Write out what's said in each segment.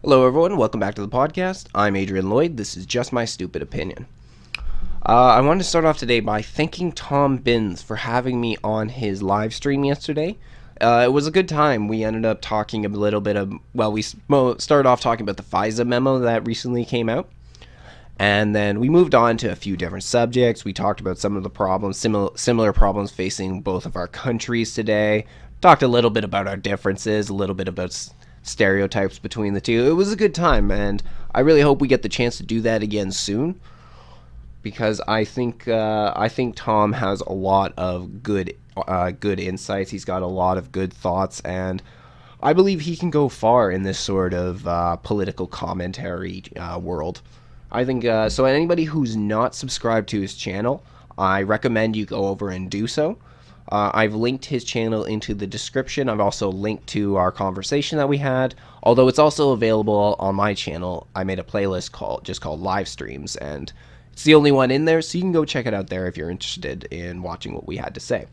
Hello, everyone. Welcome back to the podcast. I'm Adrian Lloyd. This is just my stupid opinion. I wanted to start off today by thanking Tom Binnz for having me on his live stream yesterday. It was a good time. We ended up talking a little bit of, we started off talking about the FISA memo that recently came out. And then we moved on to a few different subjects. We talked about some of the problems, similar problems facing both of our countries today. Talked a little bit about our differences, a little bit about stereotypes between the two. It was a good time, and I really hope we get the chance to do that again soon, because I think Tom has a lot of good insights. He's got a lot of good thoughts, and I believe he can go far in this sort of political commentary world. I think so. Anybody who's not subscribed to his channel, I recommend you go over and do so. I've linked his channel into the description. I've also linked to our conversation that we had, although it's also available on my channel. I made a playlist called live streams, and it's the only one in there, so you can go check it out there if you're interested in watching what we had to say.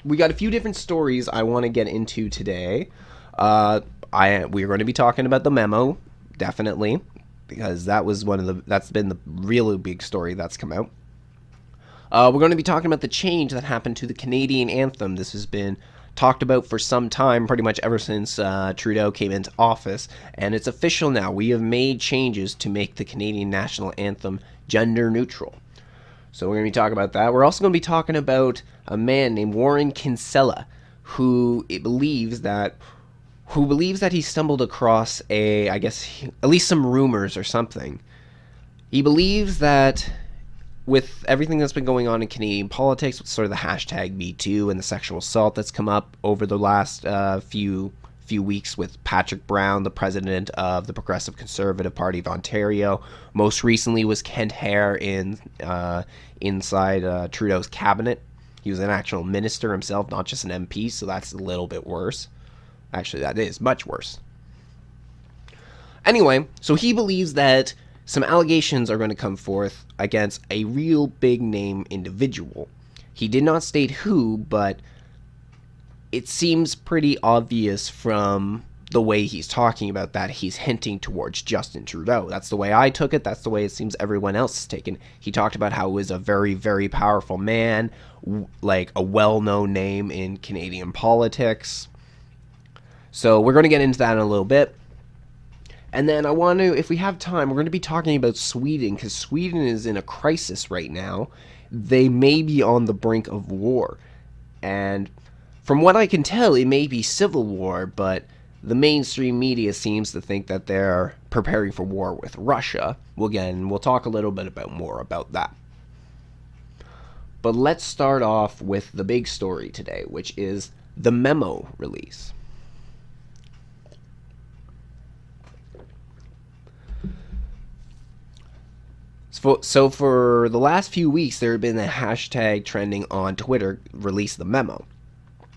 We got a few different stories I want to get into today. We're going to be talking about the memo, definitely, because that's been the really big story that's come out. We're going to be talking about the change that happened to the Canadian anthem. This has been talked about for some time, pretty much ever since Trudeau came into office, and it's official now. We have made changes to make the Canadian national anthem gender neutral. So we're going to be talking about that. We're also going to be talking about a man named Warren Kinsella, who believes that he stumbled across at least some rumors or something. He believes that with everything that's been going on in Canadian politics, with sort of the hashtag #MeToo and the sexual assault that's come up over the last few weeks with Patrick Brown, the president of the Progressive Conservative Party of Ontario. Most recently was Kent Hare inside Trudeau's cabinet. He was an actual minister himself, not just an MP, so that's a little bit worse. Actually, that is much worse. Anyway, so he believes that some allegations are going to come forth against a real big name individual. He did not state who, but it seems pretty obvious from the way he's talking about that he's hinting towards Justin Trudeau. That's the way I took it. That's the way it seems everyone else is taken. He talked about how he was a very, very powerful man, like a well-known name in Canadian politics. So we're going to get into that in a little bit. And then if we have time, we're going to be talking about Sweden, because Sweden is in a crisis right now. They may be on the brink of war. And from what I can tell, it may be civil war, but the mainstream media seems to think that they're preparing for war with Russia. We'll talk a little bit more about that. But let's start off with the big story today, which is the memo release. So for the last few weeks, there had been a hashtag trending on Twitter, release the memo.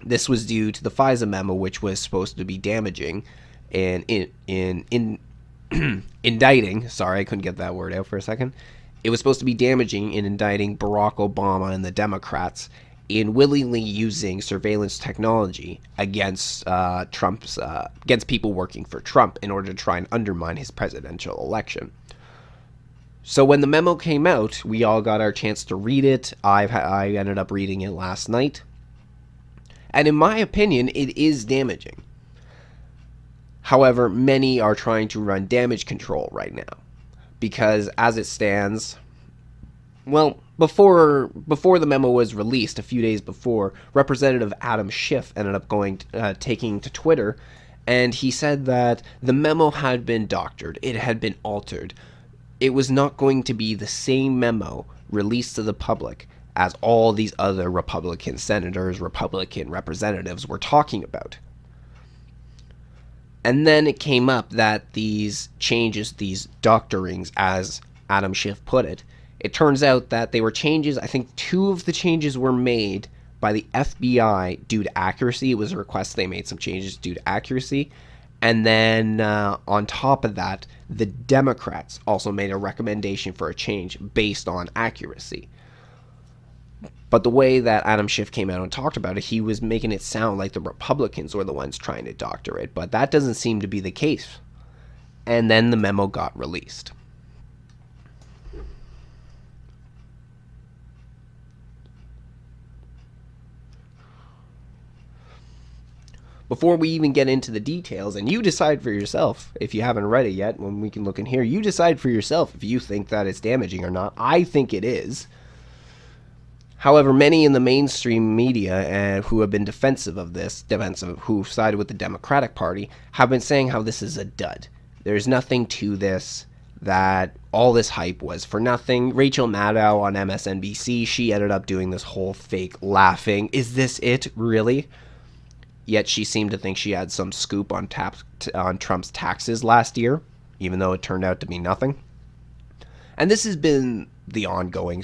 This was due to the FISA memo, which was supposed to be damaging and in indicting, sorry, I couldn't get that word out for a second. It was supposed to be damaging in indicting Barack Obama and the Democrats in willingly using surveillance technology against against people working for Trump in order to try and undermine his presidential election. So when the memo came out, we all got our chance to read it. I ended up reading it last night. And in my opinion, it is damaging. However, many are trying to run damage control right now. Because as it stands, before the memo was released, a few days before, Representative Adam Schiff ended up taking to Twitter, and he said that the memo had been doctored. It had been altered. It was not going to be the same memo released to the public as all these other Republican senators, Republican representatives were talking about. And then it came up that these changes, these doctorings, as Adam Schiff put it, it turns out that they were changes. I think 2 of the changes were made by the FBI due to accuracy. It was a request they made some changes due to accuracy. And then on top of that, the Democrats also made a recommendation for a change based on accuracy. But the way that Adam Schiff came out and talked about it, he was making it sound like the Republicans were the ones trying to doctor it. But that doesn't seem to be the case. And then the memo got released. Before we even get into the details, and you decide for yourself, if you haven't read it yet, when we can look in here, you decide for yourself if you think that it's damaging or not. I think it is. However, many in the mainstream media who have been who sided with the Democratic Party, have been saying how this is a dud. There's nothing to this, that all this hype was for nothing. Rachel Maddow on MSNBC, she ended up doing this whole fake laughing. Is this it, really? Yet she seemed to think she had some scoop on Trump's taxes last year, even though it turned out to be nothing. And this has been the ongoing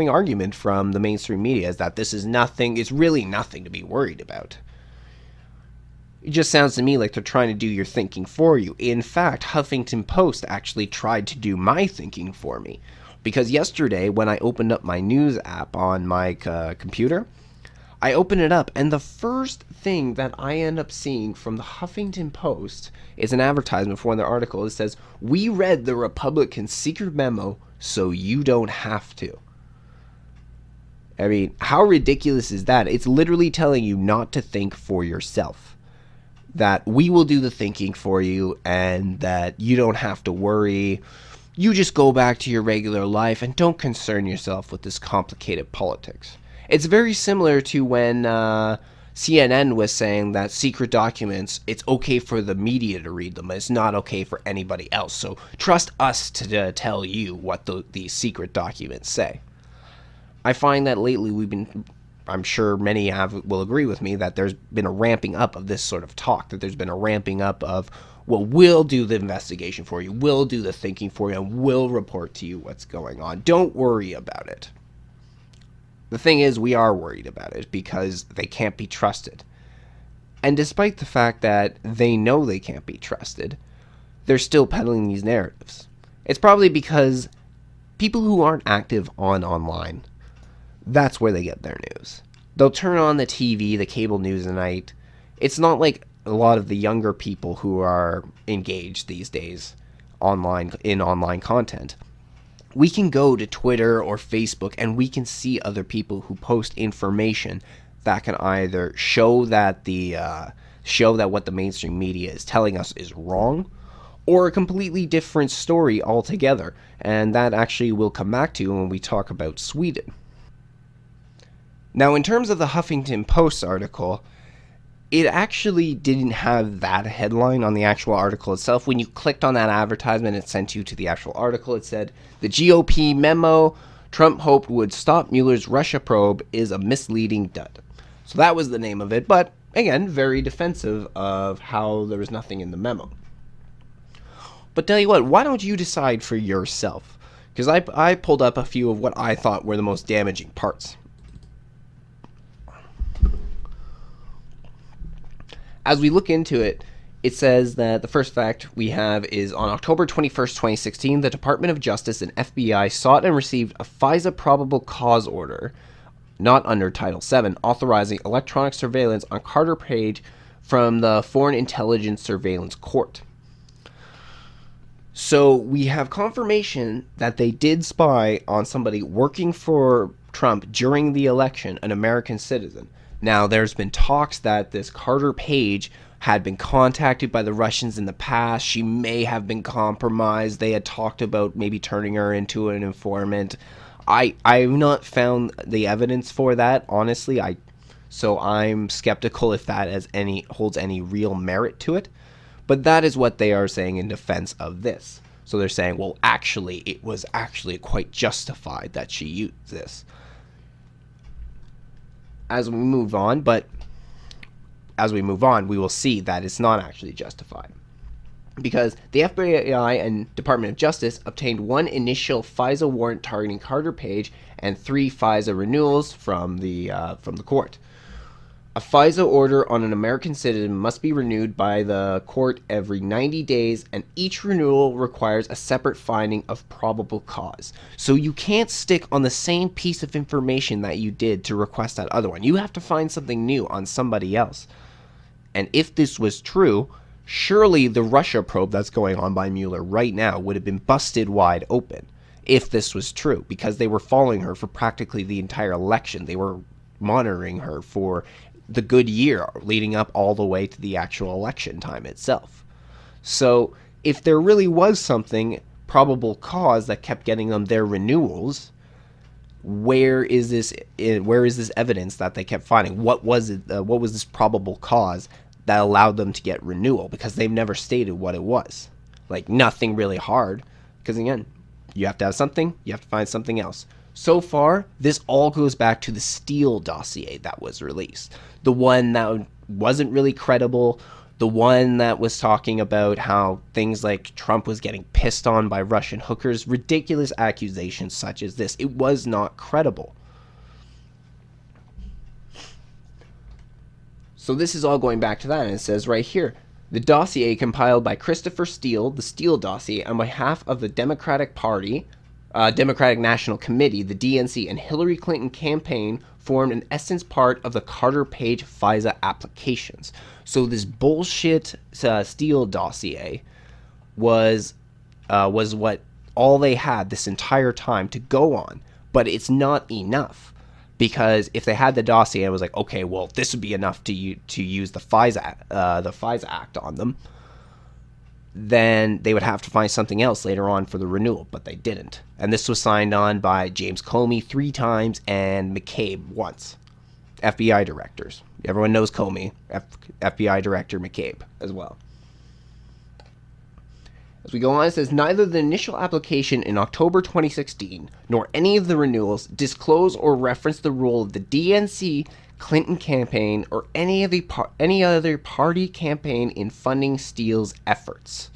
argument from the mainstream media, is that this is nothing, it's really nothing to be worried about. It just sounds to me like they're trying to do your thinking for you. In fact, Huffington Post actually tried to do my thinking for me. Because yesterday, when I opened up my news app on my computer, I open it up, and the first thing that I end up seeing from the Huffington Post is an advertisement for one of their articles. It says, "We read the Republicans' secret memo, so you don't have to." I mean, how ridiculous is that? It's literally telling you not to think for yourself. That we will do the thinking for you, and that you don't have to worry. You just go back to your regular life and don't concern yourself with this complicated politics. It's very similar to when CNN was saying that secret documents, it's okay for the media to read them, but it's not okay for anybody else. So trust us to tell you what these secret documents say. I find that lately I'm sure many will agree with me, that there's been a ramping up of this sort of talk, that there's been a ramping up of, well, we'll do the investigation for you, we'll do the thinking for you, and we'll report to you what's going on. Don't worry about it. The thing is, we are worried about it because they can't be trusted. And despite the fact that they know they can't be trusted, they're still peddling these narratives. It's probably because people who aren't active online, that's where they get their news. They'll turn on the TV, the cable news at night. It's not like a lot of the younger people who are engaged these days in online content. We can go to Twitter or Facebook and we can see other people who post information that can either show that what the mainstream media is telling us is wrong, or a completely different story altogether. And that actually we'll come back to when we talk about Sweden. Now, in terms of the Huffington Post article, it actually didn't have that headline on the actual article itself. When you clicked on that advertisement, it sent you to the actual article. It said, "The GOP memo Trump hoped would stop Mueller's Russia probe is a misleading dud." So that was the name of it, but again, very defensive of how there was nothing in the memo. But tell you what, why don't you decide for yourself? Because I pulled up a few of what I thought were the most damaging parts. As we look into it, it says that the first fact we have is on October 21st, 2016, the Department of Justice and FBI sought and received a FISA probable cause order, not under Title VII, authorizing electronic surveillance on Carter Page from the Foreign Intelligence Surveillance Court. So we have confirmation that they did spy on somebody working for Trump during the election, an American citizen. Now, there's been talks that this Carter Page had been contacted by the Russians in the past. She may have been compromised. They had talked about maybe turning her into an informant. I've not found the evidence for that, honestly. So I'm skeptical if that holds any real merit to it. But that is what they are saying in defense of this. So they're saying, well, actually, it was actually quite justified that she used this. As we move on, we will see that it's not actually justified. Because the FBI and Department of Justice obtained one initial FISA warrant targeting Carter Page and 3 FISA renewals from the court. A FISA order on an American citizen must be renewed by the court every 90 days, and each renewal requires a separate finding of probable cause. So you can't stick on the same piece of information that you did to request that other one. You have to find something new on somebody else. And if this was true, surely the Russia probe that's going on by Mueller right now would have been busted wide open if this was true, because they were following her for practically the entire election. They were monitoring her for the good year leading up all the way to the actual election time itself. So if there really was something, probable cause, that kept getting them their renewals, where is this evidence that they kept finding? What was it? What was this probable cause that allowed them to get renewal? Because they've never stated what it was. Like, nothing really hard. Because again, you have to have something, you have to find something else. So far, this all goes back to the Steele dossier that was released. The one that wasn't really credible, the one that was talking about how things like Trump was getting pissed on by Russian hookers, ridiculous accusations such as this. It was not credible. So this is all going back to that, and it says right here, the dossier compiled by Christopher Steele, the Steele dossier, on behalf of the Democratic Party, Democratic National Committee, the DNC, and Hillary Clinton campaign formed an essence part of the Carter Page FISA applications. So this bullshit Steele dossier was what all they had this entire time to go on. But it's not enough, because if they had the dossier, it was like, okay, well, this would be enough to use the FISA Act on them. Then they would have to find something else later on for the renewal, but they didn't. And this was signed on by James Comey 3 times and McCabe once. FBI directors. Everyone knows Comey. FBI director McCabe as well. As we go on, it says, neither the initial application in October 2016 nor any of the renewals disclose or reference the role of the DNC, Clinton campaign, or any other party campaign in funding Steele's efforts.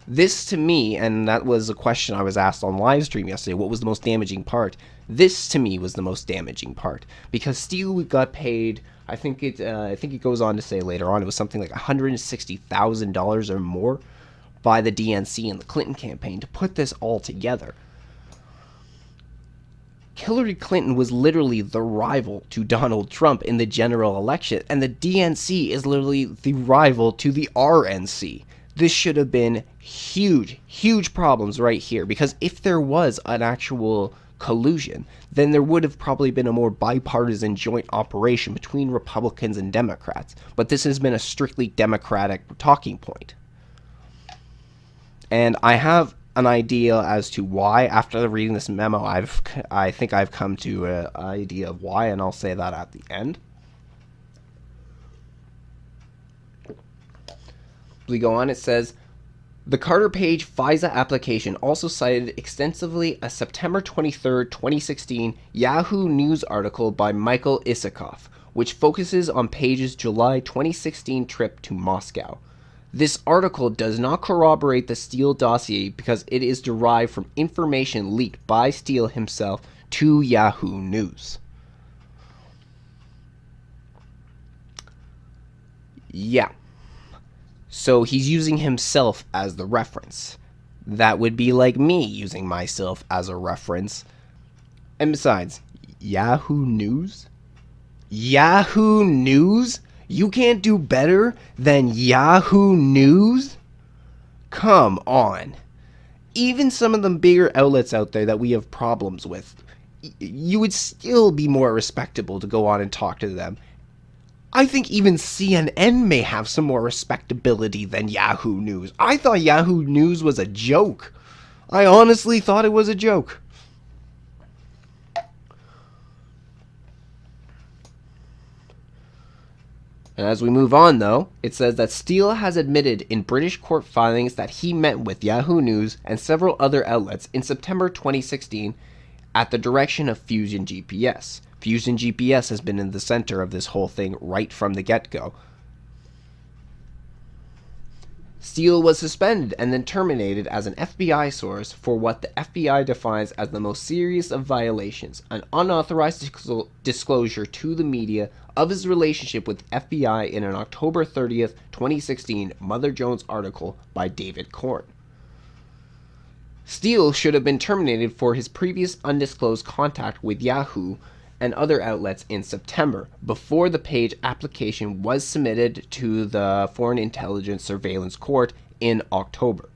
This to me, and that was a question I was asked on live stream yesterday, what was the most damaging part? This to me was the most damaging part, because Steele got paid, I think it goes on to say later on, it was something like $160,000 or more by the DNC and the Clinton campaign to put this all together. Hillary Clinton was literally the rival to Donald Trump in the general election, and the DNC is literally the rival to the RNC. This should have been huge problems right here, because if there was an actual collusion, then there would have probably been a more bipartisan joint operation between Republicans and Democrats. But this has been a strictly Democratic talking point. And I have an idea as to why. After reading this memo, I think I've come to an idea of why, and I'll say that at the end. We go on, it says, the Carter Page FISA application also cited extensively a September 23, 2016 Yahoo News article by Michael Isikoff, which focuses on Page's July 2016 trip to Moscow. This article does not corroborate the Steele dossier because it is derived from information leaked by Steele himself to Yahoo News. Yeah. So he's using himself as the reference. That would be like me using myself as a reference. And besides, Yahoo News? Yahoo News? You can't do better than Yahoo News? Come on. Even some of the bigger outlets out there that we have problems with, you would still be more respectable to go on and talk to them. I think even CNN may have some more respectability than Yahoo News. I thought Yahoo News was a joke. I honestly thought it was a joke. And as we move on, though, it says that Steele has admitted in British court filings that he met with Yahoo News and several other outlets in September 2016 at the direction of Fusion GPS. Fusion GPS has been in the center of this whole thing right from the get-go. Steele was suspended and then terminated as an FBI source for what the FBI defines as the most serious of violations, an unauthorized disclosure to the media of his relationship with FBI in an October 30th, 2016 Mother Jones article by David Korn. Steele should have been terminated for his previous undisclosed contact with Yahoo and other outlets in September, before the Page application was submitted to the Foreign Intelligence Surveillance Court in October.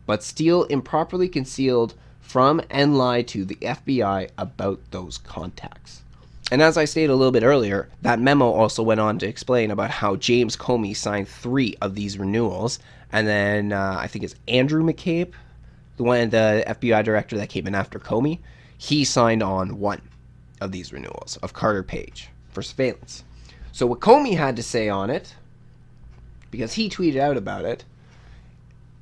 But Steele improperly concealed from and lied to the FBI about those contacts. And as I stated a little bit earlier, that memo also went on to explain about how James Comey signed 3 of these renewals, and then I think it's Andrew McCabe, the FBI director that came in after Comey, he signed on 1 of these renewals of Carter Page for surveillance. So what Comey had to say on it, because he tweeted out about it,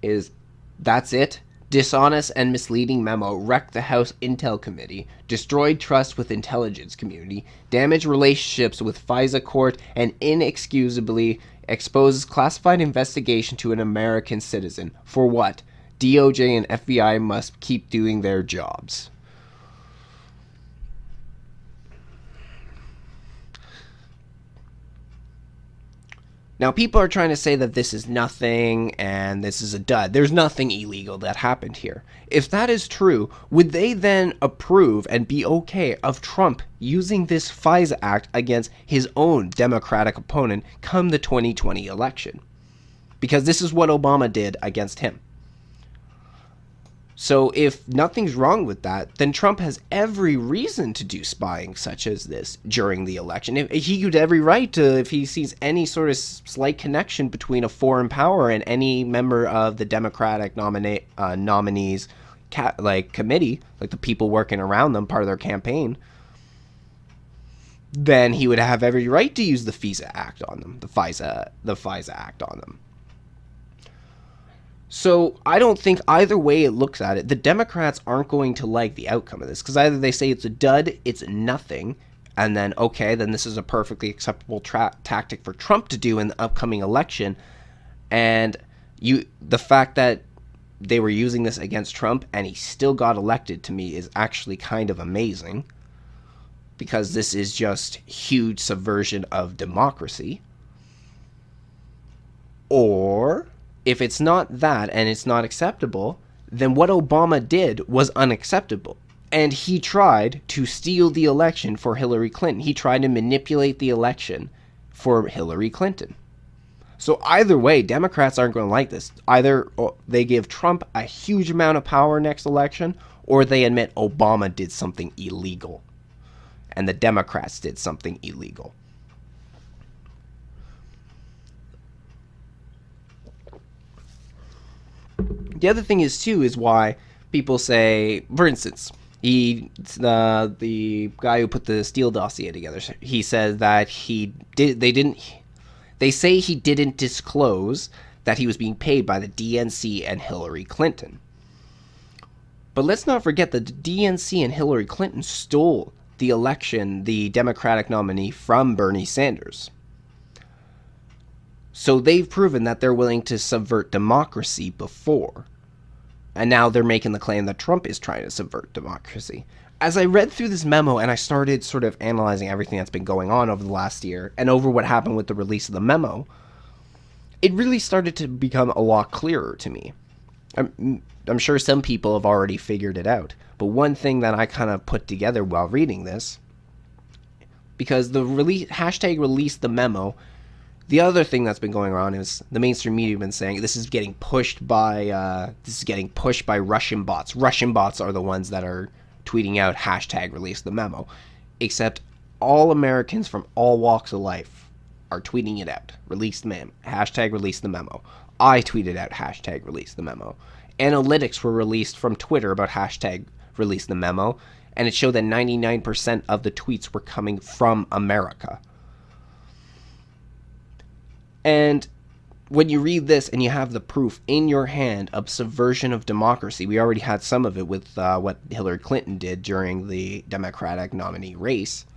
is, "That's it. Dishonest and misleading memo wrecked the House Intel Committee, destroyed trust with intelligence community, damaged relationships with FISA court, and inexcusably exposes classified investigation to an American citizen. For what? DOJ and FBI must keep doing their jobs." Now, people are trying to say that this is nothing and this is a dud. There's nothing illegal that happened here. If that is true, would they then approve and be okay of Trump using this FISA Act against his own Democratic opponent come the 2020 election? Because this is what Obama did against him. So if nothing's wrong with that, then Trump has every reason to do spying such as this during the election. If he could every right to, if he sees any sort of slight connection between a foreign power and any member of the Democratic nominees committee, like the people working around them, part of their campaign, then he would have every right to use the FISA Act on them, the FISA Act on them. So I don't think either way it looks at it, the Democrats aren't going to like the outcome of this, because either they say it's a dud, it's nothing, and then, okay, then this is a perfectly acceptable tactic for Trump to do in the upcoming election, and the fact that they were using this against Trump and he still got elected, to me, is actually kind of amazing, because this is just huge subversion of democracy. Or if it's not that and it's not acceptable, then what Obama did was unacceptable. And he tried to steal the election for Hillary Clinton. He tried to manipulate the election for Hillary Clinton. So either way, Democrats aren't going to like this. Either they give Trump a huge amount of power next election, or they admit Obama did something illegal and the Democrats did something illegal. The other thing is, too, is why people say, for instance, the guy who put the Steele dossier together, he said that they say he didn't disclose that he was being paid by the DNC and Hillary Clinton. But let's not forget that the DNC and Hillary Clinton stole the election, the Democratic nominee, from Bernie Sanders. So they've proven that they're willing to subvert democracy before. And now they're making the claim that Trump is trying to subvert democracy. As I read through this memo and I started sort of analyzing everything that's been going on over the last year and over what happened with the release of the memo, it really started to become a lot clearer to me. I'm sure some people have already figured it out. But one thing that I kind of put together while reading this, because the hashtag release the memo, the other thing that's been going on is the mainstream media have been saying this is getting pushed by Russian bots. Russian bots are the ones that are tweeting out hashtag release the memo. Except all Americans from all walks of life are tweeting it out. Hashtag release the memo. I tweeted out hashtag release the memo. Analytics were released from Twitter about hashtag release the memo, and it showed that 99% of the tweets were coming from America. And when you read this and you have the proof in your hand of subversion of democracy, we already had some of it with what Hillary Clinton did during the Democratic nominee race.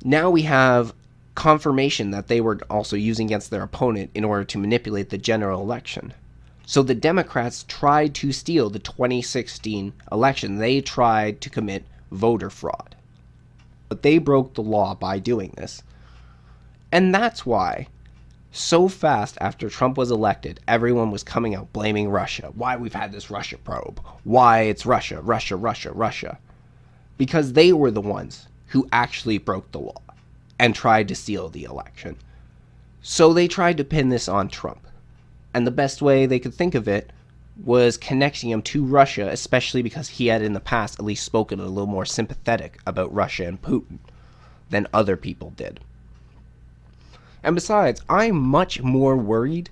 Now we have confirmation that they were also using against their opponent in order to manipulate the general election. So the Democrats tried to steal the 2016 election. They tried to commit voter fraud. But they broke the law by doing this. And that's why, so fast after Trump was elected, everyone was coming out blaming Russia. Why we've had this Russia probe. Why it's Russia, Russia, Russia, Russia. Because they were the ones who actually broke the law and tried to steal the election. So they tried to pin this on Trump. And the best way they could think of it was connecting him to Russia, especially because he had in the past at least spoken a little more sympathetic about Russia and Putin than other people did. And besides, I'm much more worried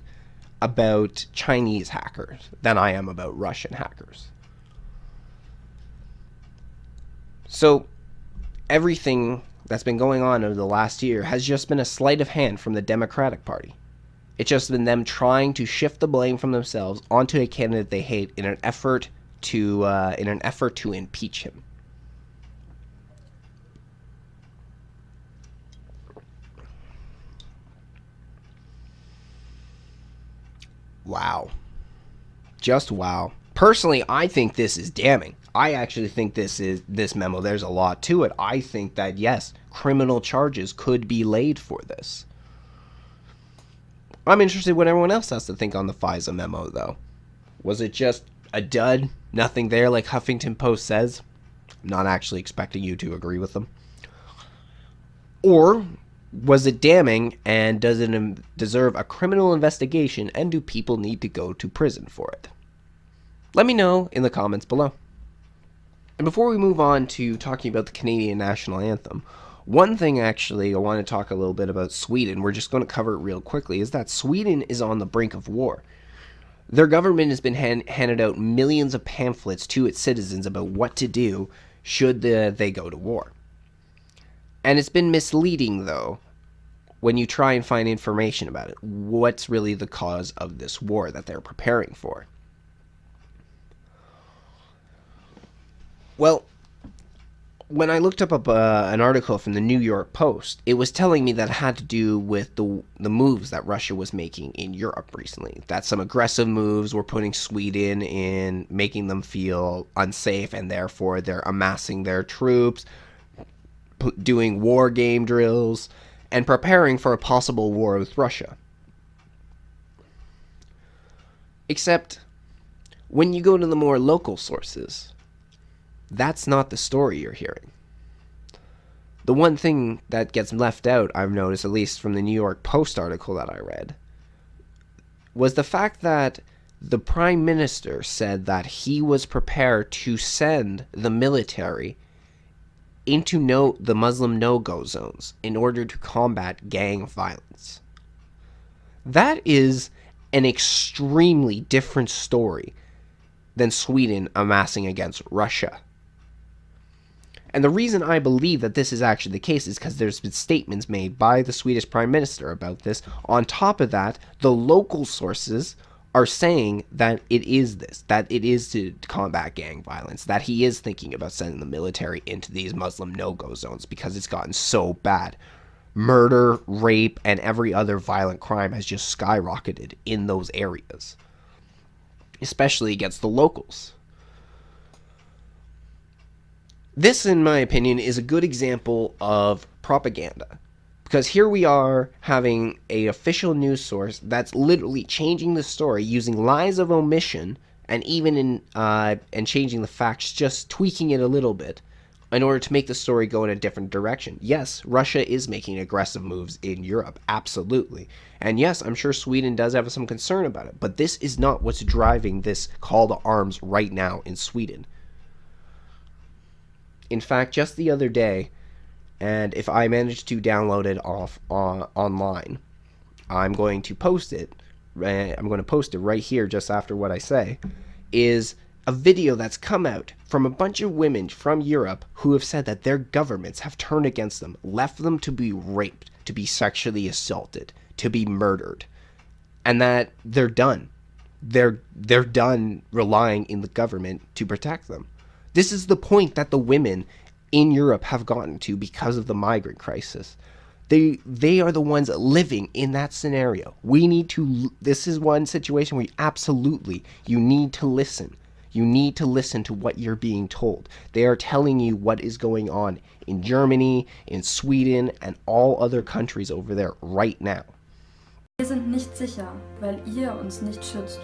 about Chinese hackers than I am about Russian hackers. So everything that's been going on over the last year has just been a sleight of hand from the Democratic Party. It's just been them trying to shift the blame from themselves onto a candidate they hate in an effort to impeach him. Wow. Just wow. Personally, I think this is damning. I actually think this memo, there's a lot to it. I think that, yes, criminal charges could be laid for this. I'm interested what everyone else has to think on the FISA memo, though. Was it just a dud? Nothing there, like Huffington Post says? I'm not actually expecting you to agree with them. Or was it damning, and does it deserve a criminal investigation, and do people need to go to prison for it? Let me know in the comments below. And before we move on to talking about the Canadian National Anthem, one thing actually I want to talk a little bit about Sweden. We're just going to cover it real quickly, is that Sweden is on the brink of war. Their government has been handed out millions of pamphlets to its citizens about what to do should they go to war. And it's been misleading, though, when you try and find information about it. What's really the cause of this war that they're preparing for? Well, when I looked up an article from the New York Post, it was telling me that it had to do with the moves that Russia was making in Europe recently. That some aggressive moves were putting Sweden in, making them feel unsafe, and therefore they're amassing their troops, doing war game drills, and preparing for a possible war with Russia. Except, when you go to the more local sources, that's not the story you're hearing. The one thing that gets left out, I've noticed, at least from the New York Post article that I read, was the fact that the Prime Minister said that he was prepared to send the military into the Muslim no-go zones in order to combat gang violence. That is an extremely different story than Sweden amassing against Russia. And the reason I believe that this is actually the case is because there's been statements made by the Swedish Prime Minister about this. On top of that, the local sources are saying that it is to combat gang violence, that he is thinking about sending the military into these Muslim no-go zones because it's gotten so bad. Murder, rape, and every other violent crime has just skyrocketed in those areas, especially against the locals. This, in my opinion, is a good example of propaganda. Because here we are having an official news source that's literally changing the story using lies of omission and even and changing the facts, just tweaking it a little bit in order to make the story go in a different direction. Yes, Russia is making aggressive moves in Europe, absolutely. And yes, I'm sure Sweden does have some concern about it, but this is not what's driving this call to arms right now in Sweden. In fact, just the other day, and if I manage to download it online, I'm going to post it. I'm going to post it right here just after what I say, is a video that's come out from a bunch of women from Europe who have said that their governments have turned against them, left them to be raped, to be sexually assaulted, to be murdered, and that they're done. They're done relying in the government to protect them. This is the point that the women in Europe have gotten to because of the migrant crisis. They are the ones living in that scenario. This is one situation where you need to listen. You need to listen to what you're being told. They are telling you what is going on in Germany, in Sweden, and all other countries over there right now. Wir sind nicht sicher, weil ihr uns nicht schützt.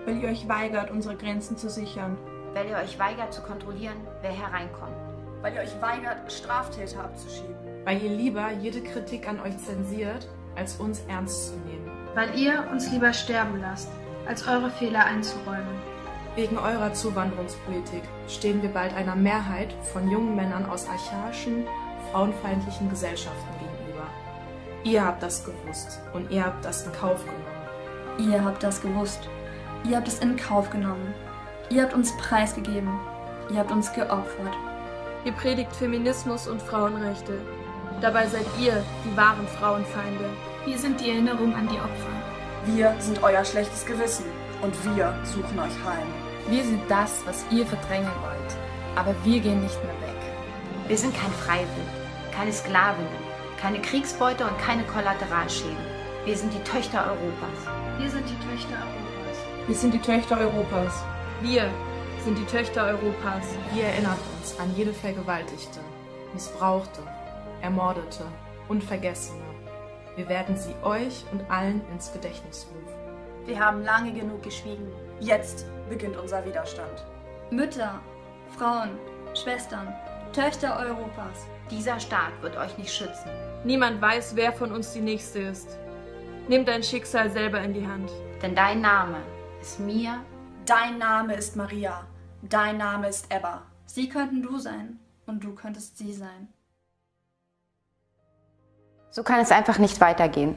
Weil ihr euch weigert, unsere Grenzen zu sichern. Weil ihr euch weigert zu kontrollieren, wer hereinkommt. Weil ihr euch weigert, Straftäter abzuschieben. Weil ihr lieber jede Kritik an euch zensiert, als uns ernst zu nehmen. Weil ihr uns lieber sterben lasst, als eure Fehler einzuräumen. Wegen eurer Zuwanderungspolitik stehen wir bald einer Mehrheit von jungen Männern aus archaischen, frauenfeindlichen Gesellschaften gegenüber. Ihr habt das gewusst und ihr habt das in Kauf genommen. Ihr habt das gewusst. Ihr habt es in Kauf genommen. Ihr habt uns preisgegeben. Ihr habt uns geopfert. Ihr predigt Feminismus und Frauenrechte. Dabei seid ihr die wahren Frauenfeinde. Wir sind die Erinnerung an die Opfer. Wir sind euer schlechtes Gewissen und wir suchen euch heim. Wir sind das, was ihr verdrängen wollt. Aber wir gehen nicht mehr weg. Wir sind kein Freiwild, keine Sklavinnen, keine Kriegsbeute und keine Kollateralschäden. Wir sind die Töchter Europas. Wir sind die Töchter Europas. Wir sind die Töchter Europas. Wir sind die Töchter Europas. Ihr erinnert uns an jede Vergewaltigte, Missbrauchte, Ermordete und Vergessene. Wir werden sie euch und allen ins Gedächtnis rufen. Wir haben lange genug geschwiegen. Jetzt beginnt unser Widerstand. Mütter, Frauen, Schwestern, Töchter Europas. Dieser Staat wird euch nicht schützen. Niemand weiß, wer von uns die Nächste ist. Nimm dein Schicksal selber in die Hand. Denn dein Name ist Mia. Dein Name ist Maria. Dein Name ist Ebba. Sie könnten du sein und du könntest sie sein. So kann es einfach nicht weitergehen.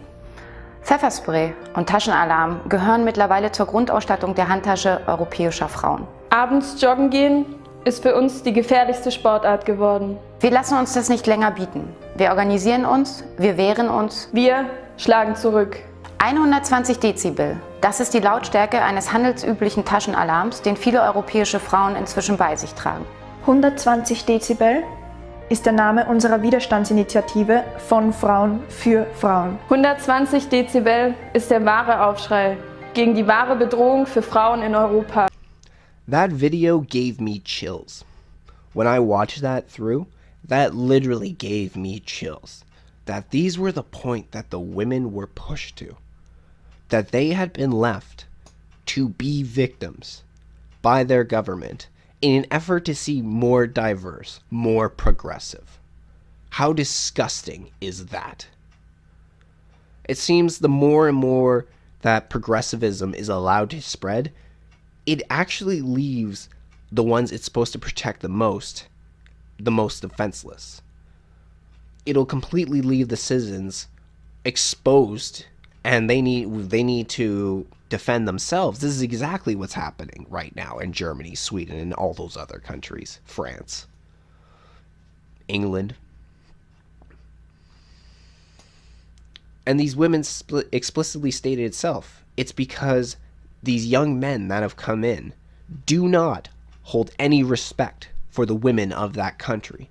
Pfefferspray und Taschenalarm gehören mittlerweile zur Grundausstattung der Handtasche europäischer Frauen. Abends joggen gehen ist für uns die gefährlichste Sportart geworden. Wir lassen uns das nicht länger bieten. Wir organisieren uns, wir wehren uns. Wir schlagen zurück. 120 Dezibel, das ist die Lautstärke eines handelsüblichen Taschenalarms, den viele europäische Frauen inzwischen bei sich tragen. 120 Dezibel ist der Name unserer Widerstandsinitiative von Frauen für Frauen. 120 Dezibel ist der wahre Aufschrei gegen die wahre Bedrohung für Frauen in Europa. That video gave me chills. When I watched that through, that literally gave me chills. That these were the point that the women were pushed to. That they had been left to be victims by their government in an effort to see more diverse, more progressive. How disgusting is that? It seems the more and more that progressivism is allowed to spread, it actually leaves the ones it's supposed to protect the most defenseless. It'll completely leave the citizens exposed, and they need to defend themselves. This is exactly what's happening right now in Germany, Sweden, and all those other countries, France, England. And these women explicitly stated itself. It's because these young men that have come in do not hold any respect for the women of that country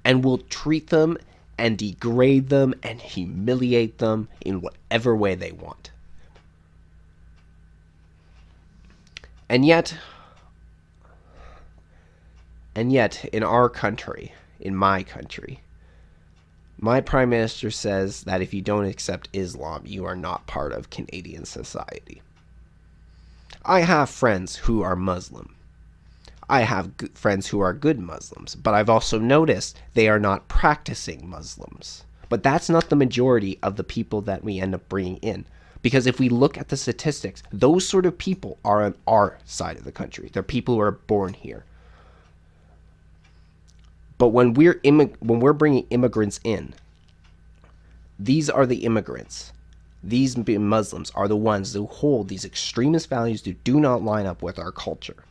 and will treat them and degrade them and humiliate them in whatever way they want. And yet, in our country, in my country, my Prime Minister says that if you don't accept Islam, you are not part of Canadian society. I have friends who are Muslim. I have friends who are good Muslims, but I've also noticed they are not practicing Muslims. But that's not the majority of the people that we end up bringing in. Because if we look at the statistics, those sort of people are on our side of the country. They're people who are born here. But when we're bringing immigrants in, these are the immigrants. These Muslims are the ones who hold these extremist values that do not line up with our culture.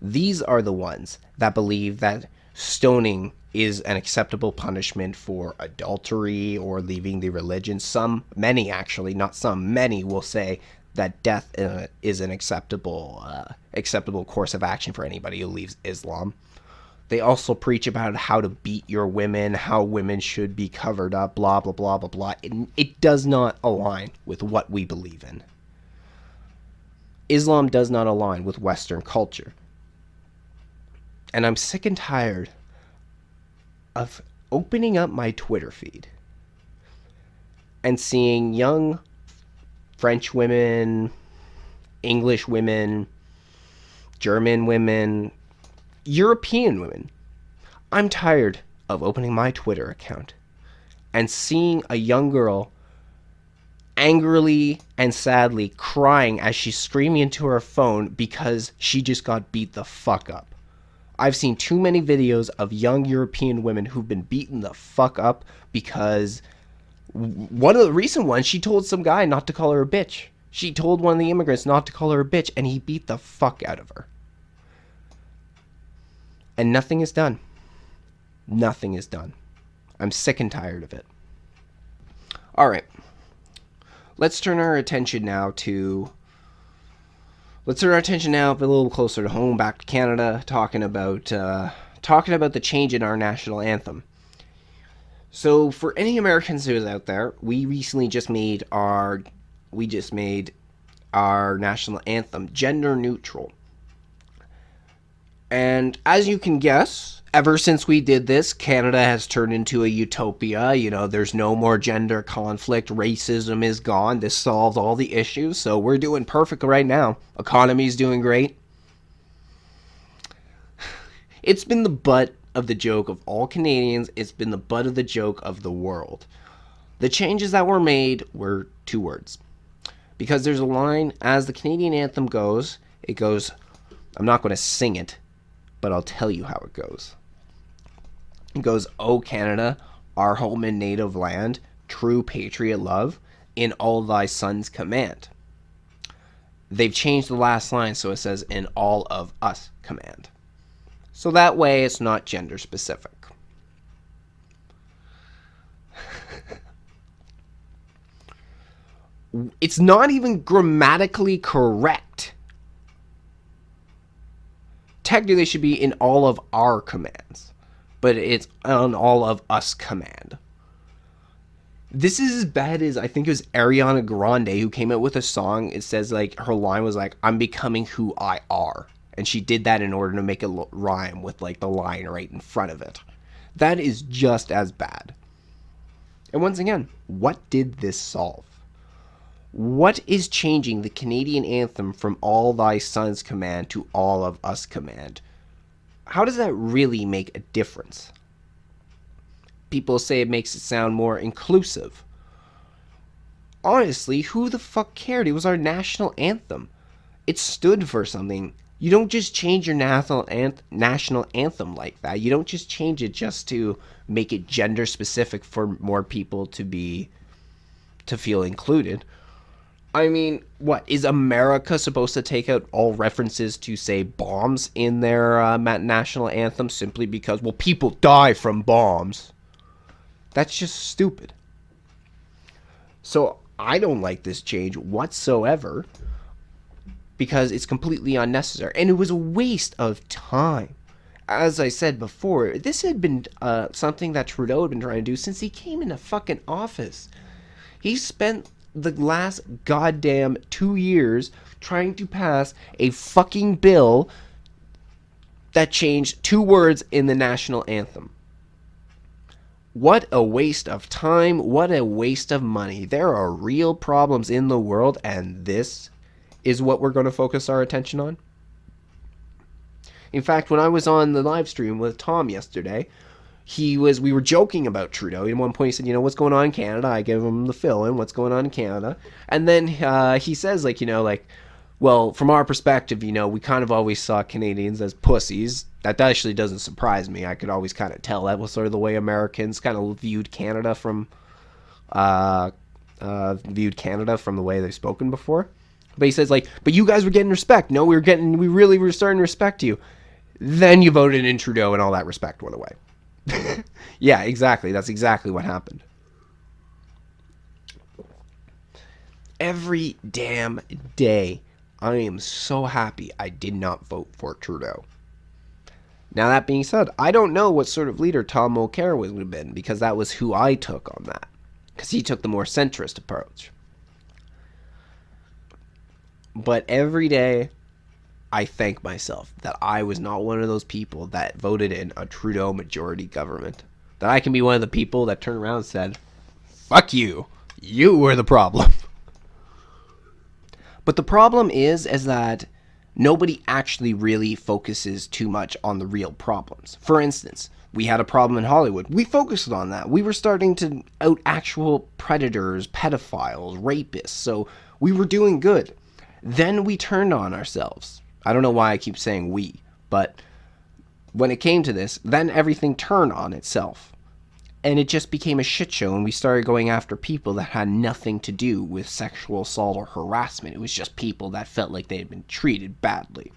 These are the ones that believe that stoning is an acceptable punishment for adultery or leaving the religion. Many will say that death is an acceptable course of action for anybody who leaves Islam. They also preach about how to beat your women, how women should be covered up, blah, blah, blah, blah, blah. It does not align with what we believe in. Islam does not align with Western culture. And I'm sick and tired of opening up my Twitter feed and seeing young French women, English women, German women, European women. I'm tired of opening my Twitter account and seeing a young girl angrily and sadly crying as she's screaming into her phone because she just got beat the fuck up. I've seen too many videos of young European women who've been beaten the fuck up because one of the recent ones, she told some guy not to call her a bitch. She told one of the immigrants not to call her a bitch, and he beat the fuck out of her. And nothing is done. Nothing is done. I'm sick and tired of it. Alright. Let's turn our attention now a little closer to home, back to Canada, talking about the change in our national anthem. So for any Americans who is out there, we recently just made our national anthem gender neutral. And as you can guess, ever since we did this, Canada has turned into a utopia. You know, there's no more gender conflict. Racism is gone. This solves all the issues. So we're doing perfect right now. Economy's doing great. It's been the butt of the joke of all Canadians. It's been the butt of the joke of the world. The changes that were made were 2 words. Because there's a line, as the Canadian anthem goes, it goes, I'm not going to sing it, but I'll tell you how it goes. It goes, "O Canada, our home and native land, true patriot love, in all thy sons command." They've changed the last line, so it says, "in all of us command." So that way it's not gender specific. It's not even grammatically correct. Technically, it should be "in all of our commands," but it's "on all of us command." This is as bad as, I think it was Ariana Grande who came out with a song. It says, like, her line was like, "I'm becoming who I are." And she did that in order to make it rhyme with, like, the line right in front of it. That is just as bad. And once again, what did this solve? What is changing the Canadian anthem from "all thy sons command" to "all of us command"? How does that really make a difference? People say it makes it sound more inclusive. Honestly, who the fuck cared? It was our national anthem. It stood for something. You don't just change your national anthem like that. You don't just change it just to make it gender specific for more people to feel included. I mean, what, is America supposed to take out all references to, say, bombs in their national anthem simply because, well, people die from bombs? That's just stupid. So I don't like this change whatsoever because it's completely unnecessary. And it was a waste of time. As I said before, this had been something that Trudeau had been trying to do since he came into fucking office. He spent the last goddamn 2 years trying to pass a fucking bill that changed 2 words in the national anthem. What a waste of time. What a waste of money. There are real problems in the world, and this is what we're going to focus our attention on. In fact, when I was on the live stream with Tom yesterday, we were joking about Trudeau. At one point he said, you know, what's going on in Canada? I gave him the fill-in, what's going on in Canada. And then he says, like, you know, like, well, from our perspective, you know, we kind of always saw Canadians as pussies. That actually doesn't surprise me. I could always kind of tell that was sort of the way Americans kind of viewed Canada from the way they've spoken before. But he says, like, but you guys were getting respect. No, we really were starting to respect you. Then you voted in Trudeau and all that respect went away. Yeah, exactly. That's exactly what happened. Every damn day, I am so happy I did not vote for Trudeau. Now, that being said, I don't know what sort of leader Tom Mulcair would have been, because that was who I took on that. Because he took the more centrist approach. But every day, I thank myself that I was not one of those people that voted in a Trudeau majority government. That I can be one of the people that turned around and said, fuck you. You were the problem. But the problem is that nobody actually really focuses too much on the real problems. For instance, we had a problem in Hollywood. We focused on that. We were starting to out actual predators, pedophiles, rapists. So we were doing good. Then we turned on ourselves. I don't know why I keep saying we, but when it came to this, then everything turned on itself. And it just became a shit show, and we started going after people that had nothing to do with sexual assault or harassment. It was just people that felt like they had been treated badly.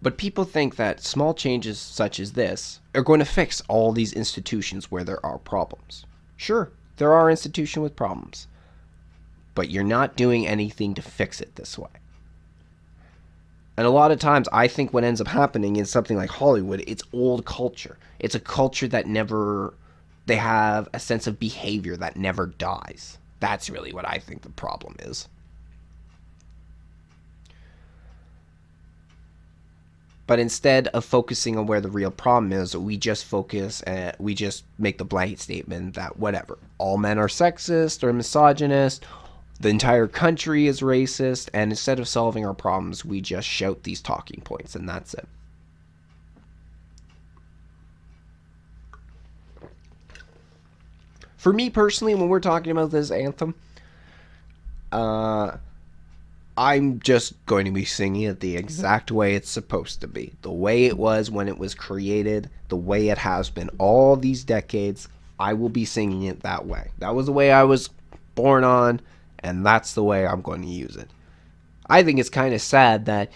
But people think that small changes such as this are going to fix all these institutions where there are problems. Sure, there are institutions with problems, but you're not doing anything to fix it this way. And a lot of times, I think what ends up happening in something like Hollywood, it's old culture. It's a culture that they have a sense of behavior that never dies. That's really what I think the problem is. But instead of focusing on where the real problem is, we just make the blanket statement that whatever, all men are sexist or misogynist, the entire country is racist, and instead of solving our problems, we just shout these talking points, and that's it. For me personally, when we're talking about this anthem, I'm just going to be singing it the exact way it's supposed to be. The way it was when it was created, the way it has been all these decades, I will be singing it that way. That was the way I was born on, and that's the way I'm going to use it. I think it's kind of sad that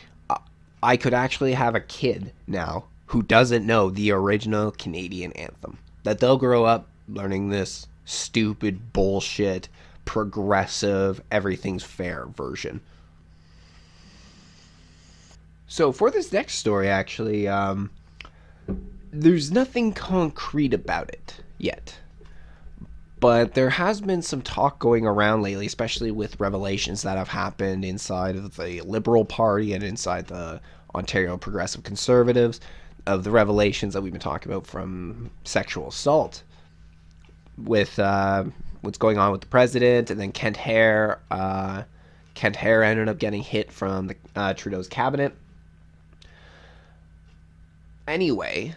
I could actually have a kid now who doesn't know the original Canadian anthem. That they'll grow up learning this stupid bullshit, progressive, everything's fair version. So for this next story, actually, there's nothing concrete about it yet. But there has been some talk going around lately, especially with revelations that have happened inside of the Liberal Party and inside the Ontario Progressive Conservatives, of the revelations that we've been talking about from sexual assault with what's going on with the president, and then Kent Hare. Kent Hare ended up getting hit from the Trudeau's cabinet. Anyway,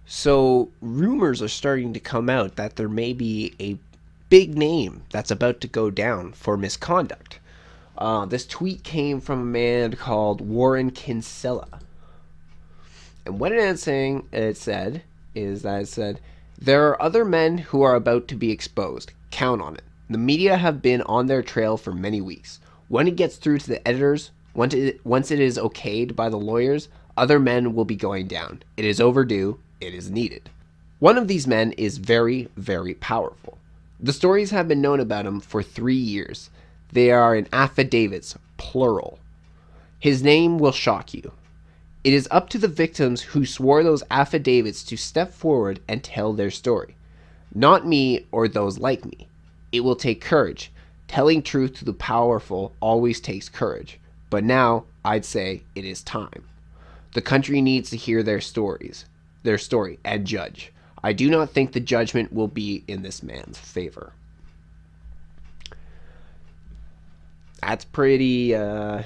so rumors are starting to come out that there may be a big name that's about to go down for misconduct. This tweet came from a man called Warren Kinsella. And what it said, there are other men who are about to be exposed. Count on it. The media have been on their trail for many weeks. When it gets through to the editors, once it is okayed by the lawyers, other men will be going down. It is overdue. It is needed. One of these men is very, very powerful. The stories have been known about him for 3 years. They are in affidavits, plural. His name will shock you. It is up to the victims who swore those affidavits to step forward and tell their story. Not me or those like me. It will take courage. Telling truth to the powerful always takes courage. But now, I'd say, it is time. The country needs to hear their story, and judge. I do not think the judgment will be in this man's favor. That's pretty damning.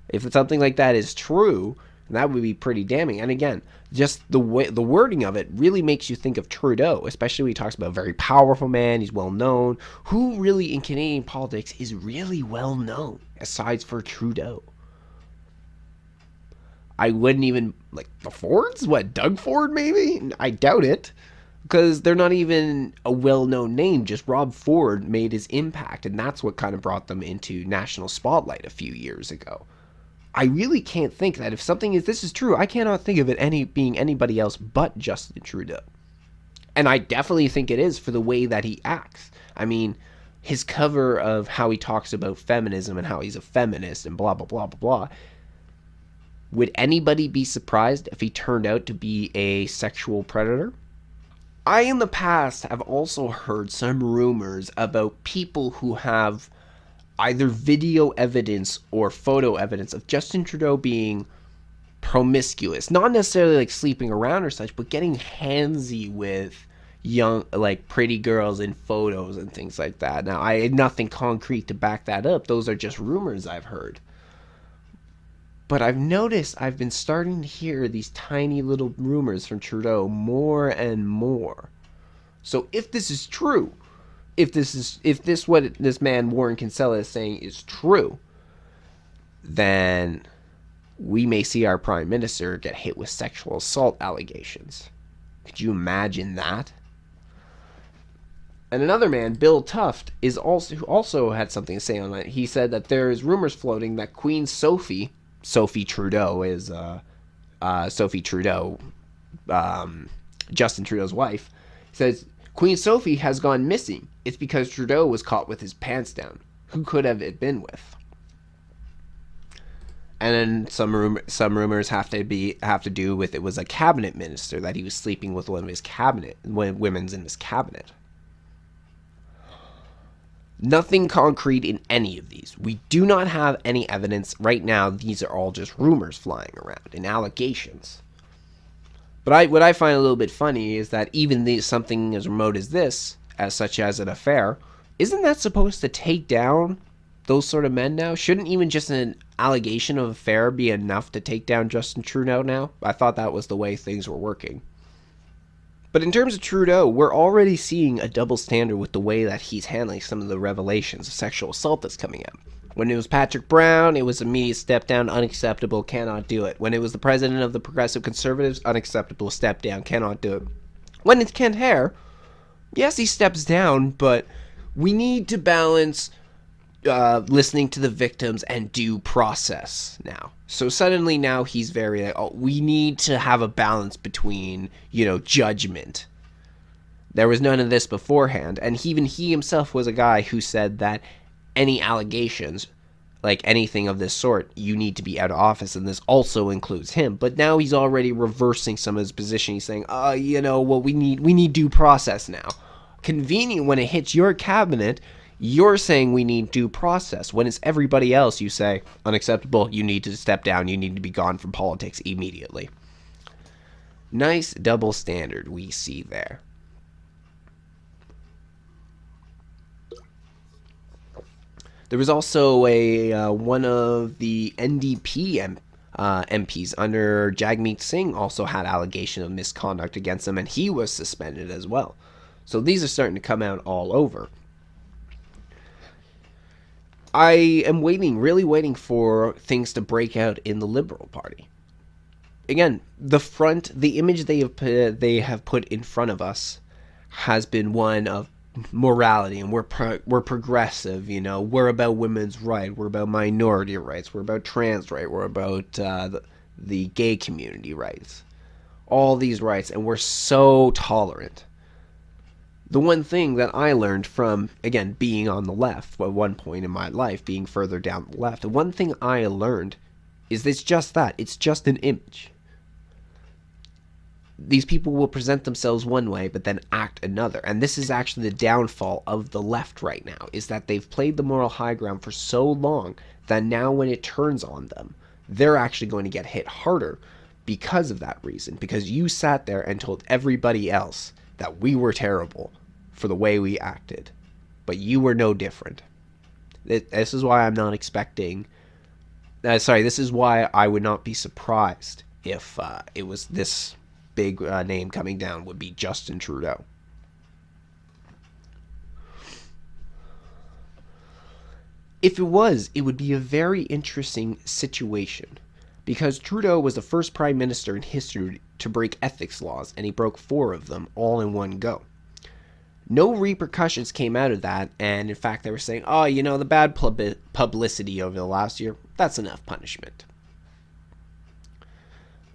If something like that is true, that would be pretty damning. And again, just the wording of it really makes you think of Trudeau, especially when he talks about a very powerful man, he's well known. Who really in Canadian politics is really well known, aside for Trudeau? I wouldn't even, like, the Fords? What, Doug Ford maybe? I doubt it. Because they're not even a well-known name. Just Rob Ford made his impact, and that's what kind of brought them into national spotlight a few years ago. I really can't think that if this is true, I cannot think of it being anybody else but Justin Trudeau. And I definitely think it is for the way that he acts. I mean, his cover of how he talks about feminism and how he's a feminist and blah, blah, blah, blah, blah. Would anybody be surprised if he turned out to be a sexual predator? I, in the past, have also heard some rumors about people who have either video evidence or photo evidence of Justin Trudeau being promiscuous. Not necessarily like sleeping around or such, but getting handsy with young, like pretty girls in photos and things like that. Now, I had nothing concrete to back that up. Those are just rumors I've heard. But I've noticed I've been starting to hear these tiny little rumors from Trudeau more and more. So if this is true, if what this man Warren Kinsella is saying is true, then we may see our prime minister get hit with sexual assault allegations. Could you imagine that? And another man, Bill Tuft, who also had something to say on it. He said that there's rumors floating that Queen Sophie Trudeau is Sophie Trudeau, Justin Trudeau's wife, says Queen Sophie has gone missing. It's because Trudeau was caught with his pants down. Who could have it been with? And then some rumors have to do with it was a cabinet minister that he was sleeping with one of his women's in his cabinet. Nothing concrete in any of these. We do not have any evidence right now. These are all just rumors flying around and allegations. But what I find a little bit funny is that even something as remote as this, as such as an affair, isn't that supposed to take down those sort of men now? Shouldn't even just an allegation of affair be enough to take down Justin Trudeau now? I thought that was the way things were working. But in terms of Trudeau, we're already seeing a double standard with the way that he's handling some of the revelations of sexual assault that's coming out. When it was Patrick Brown, it was immediate step down, unacceptable, cannot do it. When it was the president of the Progressive Conservatives, unacceptable, step down, cannot do it. When it's Kent Hare, yes, he steps down, but we need to balance listening to the victims and due process now. So suddenly now he's very like, oh, we need to have a balance between, judgment. There was none of this beforehand. And even he himself was a guy who said that any allegations, like anything of this sort, you need to be out of office. And this also includes him. But now he's already reversing some of his position. He's saying, we need due process now. Convenient when it hits your cabinet. You're saying we need due process. When it's everybody else, you say, unacceptable, you need to step down, you need to be gone from politics immediately. Nice double standard we see there. There was also one of the NDP MPs under Jagmeet Singh also had allegation of misconduct against him, and he was suspended as well. So these are starting to come out all over. I am really waiting for things to break out in the Liberal Party. Again, the image they have put in front of us has been one of morality, and we're progressive, we're about women's rights, we're about minority rights, we're about trans rights, we're about the gay community rights. All these rights, and we're so tolerant. The one thing that I learned from, again, being on the left at one point in my life, being further down the left, the one thing I learned is it's just that. It's just an image. These people will present themselves one way, but then act another. And this is actually the downfall of the left right now, is that they've played the moral high ground for so long that now when it turns on them, they're actually going to get hit harder because of that reason. Because you sat there and told everybody else that we were terrible for the way we acted, but you were no different. This is why I'm not expecting. This is why I would not be surprised if it was this big name coming down would be Justin Trudeau. If it was, it would be a very interesting situation, because Trudeau was the first prime minister in history to break ethics laws, and he broke 4 of them all in one go. No repercussions came out of that, and in fact they were saying, the bad publicity over the last year, that's enough punishment.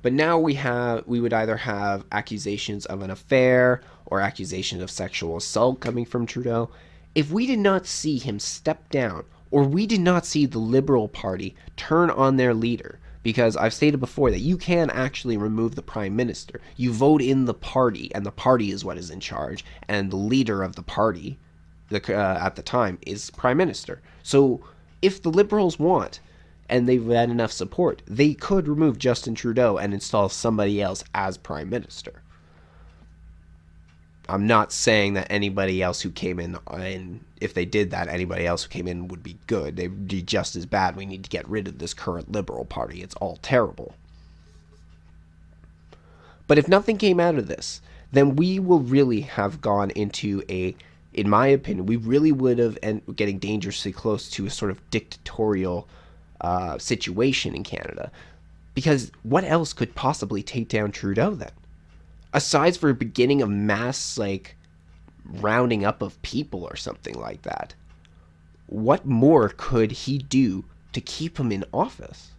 But now we would either have accusations of an affair or accusations of sexual assault coming from Trudeau. If we did not see him step down, or we did not see the Liberal Party turn on their leader, because I've stated before that you can actually remove the prime minister. You vote in the party, and the party is what is in charge, and the leader of the party at the time is prime minister. So if the Liberals want, and they've had enough support, they could remove Justin Trudeau and install somebody else as prime minister. I'm not saying that anybody else who came in, and if they did that, anybody else who came in would be good. They would be just as bad. We need to get rid of this current Liberal Party. It's all terrible. But if nothing came out of this, then we will really have gone into in my opinion, we really would have getting dangerously close to a sort of dictatorial situation in Canada. Because what else could possibly take down Trudeau then? Aside for a beginning of mass, rounding up of people or something like that, what more could he do to keep him in office?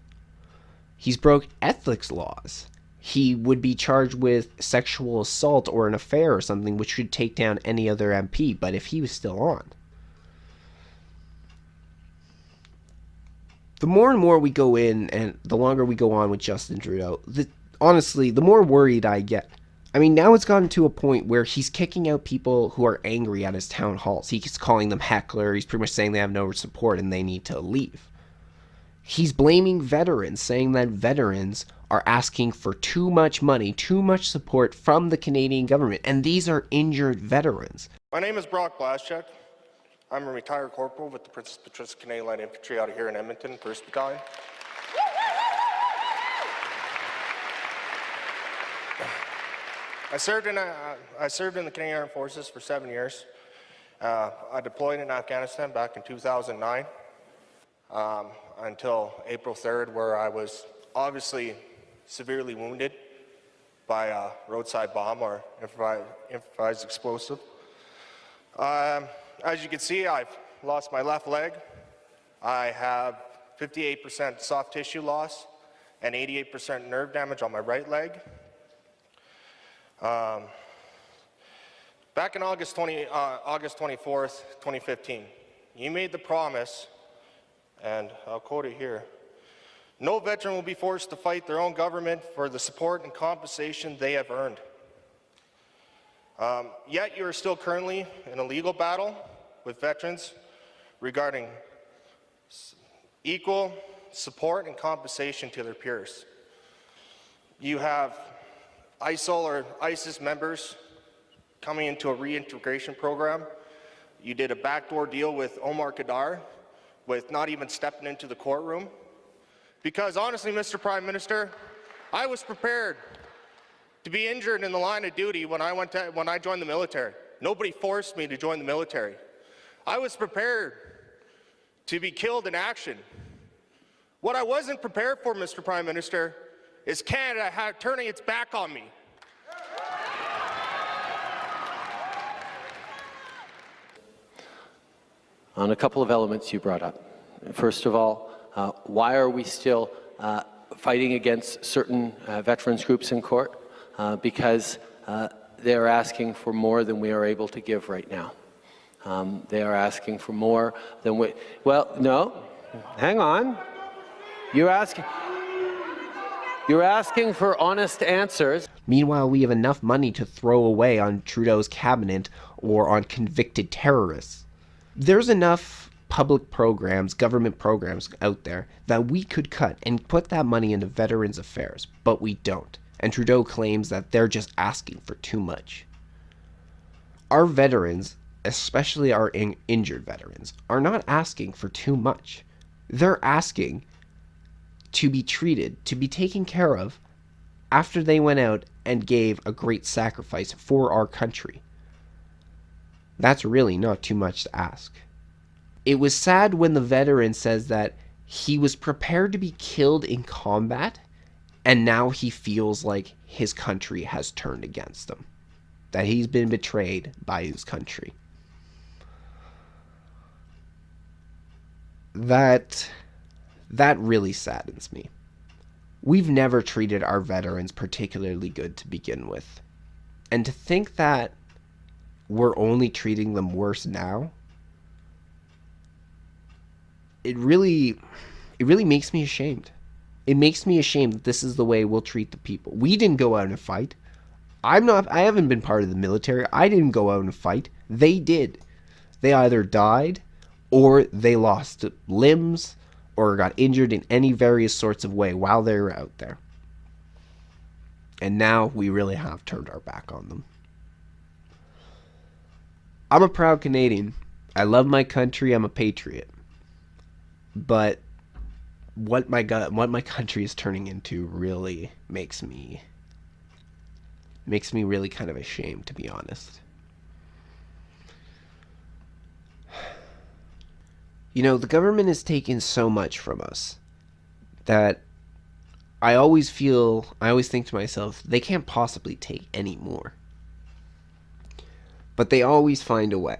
He's broke ethics laws. He would be charged with sexual assault or an affair or something, which should take down any other MP, but if he was still on. The more and more we go in, and the longer we go on with Justin Trudeau, honestly, the more worried I get. I mean, now it's gotten to a point where he's kicking out people who are angry at his town halls. He's calling them heckler. He's pretty much saying they have no support and they need to leave. He's blaming veterans, saying that veterans are asking for too much money, too much support from the Canadian government, and these are injured veterans. My name is Brock Blaschuk. I'm a retired corporal with the Princess Patricia Canadian Light Infantry out of here in Edmonton, 1st Battalion. I served in the Canadian Armed Forces for 7 years. I deployed in Afghanistan back in 2009 until April 3rd, where I was obviously severely wounded by a roadside bomb or improvised explosive. As you can see, I've lost my left leg. I have 58% soft tissue loss and 88% nerve damage on my right leg. Back in August 24th, 2015, you made the promise, and I'll quote it here, "No veteran will be forced to fight their own government for the support and compensation they have earned." Yet you are still currently in a legal battle with veterans regarding equal support and compensation to their peers. You have ISIL or ISIS members coming into a reintegration program. You did a backdoor deal with Omar Khadr with not even stepping into the courtroom. Because honestly, Mr. Prime Minister, I was prepared to be injured in the line of duty when I joined the military. Nobody forced me to join the military. I was prepared to be killed in action. What I wasn't prepared for, Mr. Prime Minister, is Canada turning its back on me. On a couple of elements you brought up. First of all, why are we still fighting against certain veterans groups in court? Because they're asking for more than we are able to give right now. They are asking for more than we... Well, no, hang on. You're asking for honest answers. Meanwhile, we have enough money to throw away on Trudeau's cabinet or on convicted terrorists. There's enough public programs, government programs out there that we could cut and put that money into veterans affairs, but we don't. And Trudeau claims that they're just asking for too much. Our veterans, especially our injured veterans, are not asking for too much. They're asking to be treated, to be taken care of after they went out and gave a great sacrifice for our country. That's really not too much to ask. It was sad when the veteran says that he was prepared to be killed in combat and now he feels like his country has turned against him, that he's been betrayed by his country. That really saddens me. We've never treated our veterans particularly good to begin with. And to think that we're only treating them worse now it really makes me ashamed. It makes me ashamed that this is the way we'll treat the people. We didn't go out and fight. I haven't been part of the military. I didn't go out and fight. They did. They either died or they lost limbs or got injured in any various sorts of way while they were out there. And now we really have turned our back on them. I'm a proud Canadian. I love my country. I'm a patriot. But what my country is turning into really makes me really kind of ashamed, to be honest. You know, the government has taken so much from us that I always think to myself, they can't possibly take any more. But they always find a way.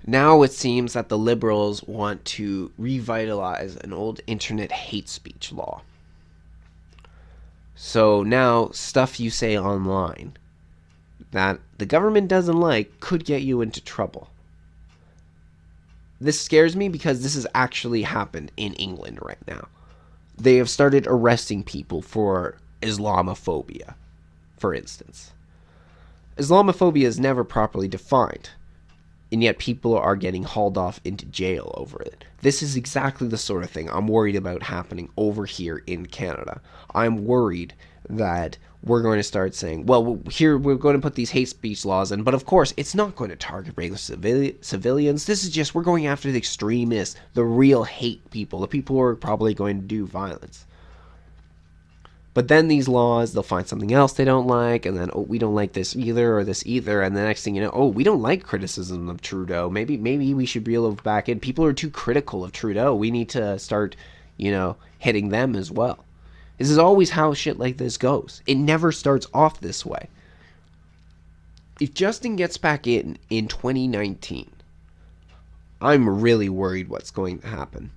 Now it seems that the liberals want to revitalize an old internet hate speech law. So now stuff you say online that the government doesn't like could get you into trouble. This scares me because this has actually happened in England right now. They have started arresting people for Islamophobia, for instance. Islamophobia is never properly defined, and yet people are getting hauled off into jail over it. This is exactly the sort of thing I'm worried about happening over here in Canada. I'm worried that we're going to start saying, well, here we're going to put these hate speech laws in, but of course it's not going to target regular civilians. This is just, we're going after the extremists, the real hate people, the people who are probably going to do violence. But then these laws, they'll find something else they don't like, and then, oh, we don't like this either, or this either, and the next thing you know, oh, we don't like criticism of Trudeau. Maybe we should reel it back in. People are too critical of Trudeau. We need to start, hitting them as well. This is always how shit like this goes. It never starts off this way. If Justin gets back in 2019, I'm really worried what's going to happen.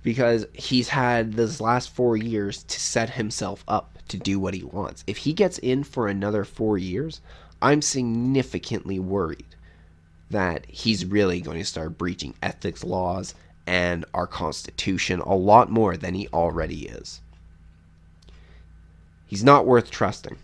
Because he's had this last 4 years to set himself up to do what he wants. If he gets in for another 4 years, I'm significantly worried that he's really going to start breaching ethics laws and our Constitution a lot more than he already is. He's not worth trusting.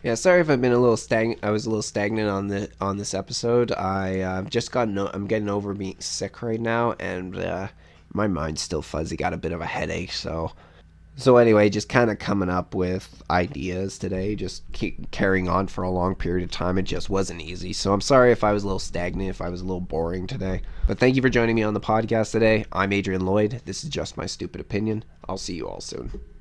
Yeah, sorry if I've been a little stagnant. I was a little stagnant on this episode. I'm getting over being sick right now, and my mind's still fuzzy. Got a bit of a headache, so anyway, just kind of coming up with ideas today. Just keep carrying on for a long period of time. It just wasn't easy. So I'm sorry if I was a little stagnant, if I was a little boring today. But thank you for joining me on the podcast today. I'm Adrian Lloyd. This is Just My Stupid Opinion. I'll see you all soon.